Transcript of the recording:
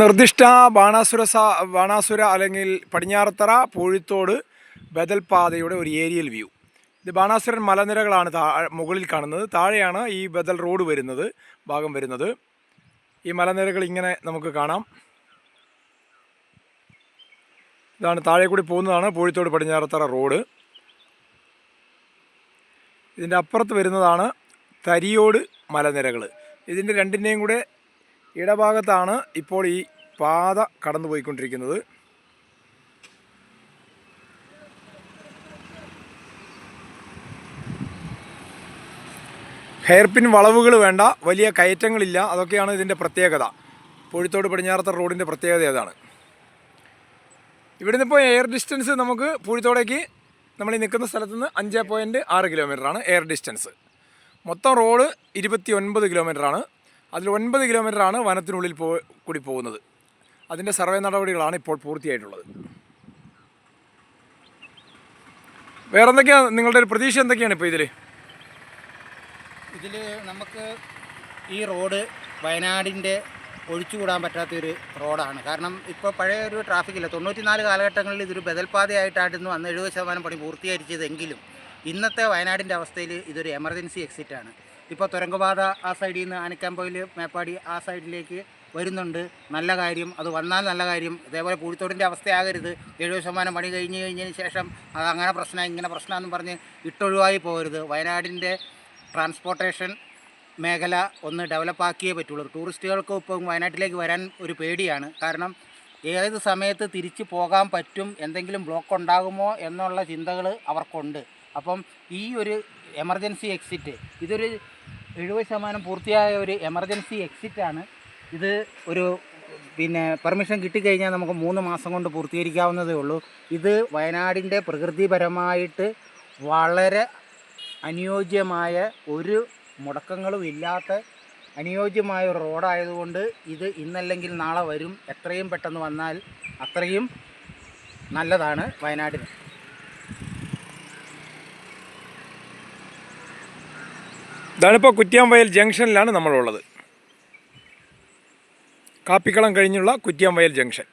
നിർദ്ദിഷ്ട ബാണാസുര അല്ലെങ്കിൽ പടിഞ്ഞാറത്തറ പൂഴിത്തോട് ബദൽ പാതയുടെ ഒരു ഏരിയൽ വ്യൂ. ഇത് ബാണാസുരൻ മലനിരകളാണ് മുകളിൽ കാണുന്നത്. താഴെയാണ് ഈ ബദൽ റോഡ് ഭാഗം വരുന്നത്. ഈ മലനിരകൾ ഇങ്ങനെ നമുക്ക് കാണാം. ഇതാണ് താഴെ കൂടി പോകുന്നതാണ് പൂഴിത്തോട് പടിഞ്ഞാറത്തറ റോഡ്. ഇതിൻ്റെ അപ്പുറത്ത് വരുന്നതാണ് തരിയോട് മലനിരകൾ. ഇതിൻ്റെ രണ്ടിൻ്റെയും കൂടെ ഇടഭാഗത്താണ് ഇപ്പോൾ ഈ പാത കടന്നു പോയിക്കൊണ്ടിരിക്കുന്നത്. ഹെയർപിൻ വളവുകൾ വേണ്ട, വലിയ കയറ്റങ്ങളില്ല. അതൊക്കെയാണ് ഇതിൻ്റെ പ്രത്യേകത. പൂഴിത്തോട് പടിഞ്ഞാറത്തറ റോഡിൻ്റെ പ്രത്യേകത അതാണ്. ഇവിടുന്ന് ഇപ്പോൾ എയർ ഡിസ്റ്റൻസ് നമുക്ക് പൂഴിത്തോടേക്ക് നമ്മൾ ഈ നിൽക്കുന്ന സ്ഥലത്ത് നിന്ന് 5.6 കിലോമീറ്ററാണ് എയർ ഡിസ്റ്റൻസ്. മൊത്തം റോഡ് 29 കിലോമീറ്ററാണ്. അതിൽ 9 കിലോമീറ്ററാണ് വനത്തിനുള്ളിൽ കൂടി പോകുന്നത്. അതിൻ്റെ സർവേ നടപടികളാണ് ഇപ്പോൾ പൂർത്തിയായിട്ടുള്ളത്. വേറെ എന്തൊക്കെയാണ് നിങ്ങളുടെ ഒരു പ്രതീക്ഷ എന്തൊക്കെയാണ് ഇപ്പോൾ ഇതിൽ നമുക്ക് ഈ റോഡ് വയനാടിൻ്റെ ഒഴിച്ചുകൂടാൻ പറ്റാത്തൊരു റോഡാണ്. കാരണം ഇപ്പോൾ പഴയ ഒരു ട്രാഫിക്കില്ല. 94 കാലഘട്ടങ്ങളിൽ ഇതൊരു ബദൽപാതയായിട്ടായിരുന്നു അന്ന് 70% പണി പൂർത്തീകരിച്ചതെങ്കിലും ഇന്നത്തെ വയനാടിൻ്റെ അവസ്ഥയിൽ ഇതൊരു എമർജൻസി എക്സിറ്റാണ്. ഇപ്പോൾ തുരങ്കപാത ആ സൈഡിൽ നിന്ന് ആനക്കാമ്പോയിൽ മേപ്പാടി ആ സൈഡിലേക്ക് വരുന്നുണ്ട്. നല്ല കാര്യം, അത് വന്നാൽ നല്ല കാര്യം. ഇതേപോലെ പൂഴിത്തോടിൻ്റെ അവസ്ഥയാകരുത്. 70% പണി കഴിഞ്ഞതിന് ശേഷം അത് അങ്ങനെ പ്രശ്നം ഇങ്ങനെ പ്രശ്നമെന്ന് പറഞ്ഞ് ഇട്ടൊഴിവായി പോകരുത്. വയനാടിൻ്റെ ട്രാൻസ്പോർട്ടേഷൻ മേഖല ഒന്ന് ഡെവലപ്പാക്കിയേ പറ്റുള്ളൂ. ടൂറിസ്റ്റുകൾക്ക് ഇപ്പം വയനാട്ടിലേക്ക് വരാൻ ഒരു പേടിയാണ്. കാരണം ഏത് സമയത്ത് തിരിച്ചു പോകാൻ പറ്റും, എന്തെങ്കിലും ബ്ലോക്ക് ഉണ്ടാകുമോ എന്നുള്ള ചിന്തകൾ അവർക്കുണ്ട്. അപ്പം ഈ ഒരു എമർജൻസി എക്സിറ്റ് ഇതൊരു 70% പൂർത്തിയായ ഒരു എമർജൻസി എക്സിറ്റാണ്. ഇത് ഒരു പെർമിഷൻ കിട്ടിക്കഴിഞ്ഞാൽ നമുക്ക് 3 മാസം കൊണ്ട് പൂർത്തീകരിക്കാവുന്നതേ ഉള്ളൂ. ഇത് വയനാടിൻ്റെ പ്രകൃതിപരമായിട്ട് വളരെ അനുയോജ്യമായ ഒരു മുടക്കങ്ങളും ഇല്ലാത്ത അനുയോജ്യമായ ഒരു റോഡായതുകൊണ്ട് ഇത് ഇന്നല്ലെങ്കിൽ നാളെ വരും. എത്രയും പെട്ടെന്ന് വന്നാൽ അത്രയും നല്ലതാണ് വയനാടിന്. ഇതാണിപ്പോൾ കുറ്റ്യാംവയൽ ജംഗ്ഷനിലാണ് നമ്മളുള്ളത്. കാപ്പിക്കളം കഴിഞ്ഞുള്ള കുറ്റ്യാംവയൽ ജംഗ്ഷൻ.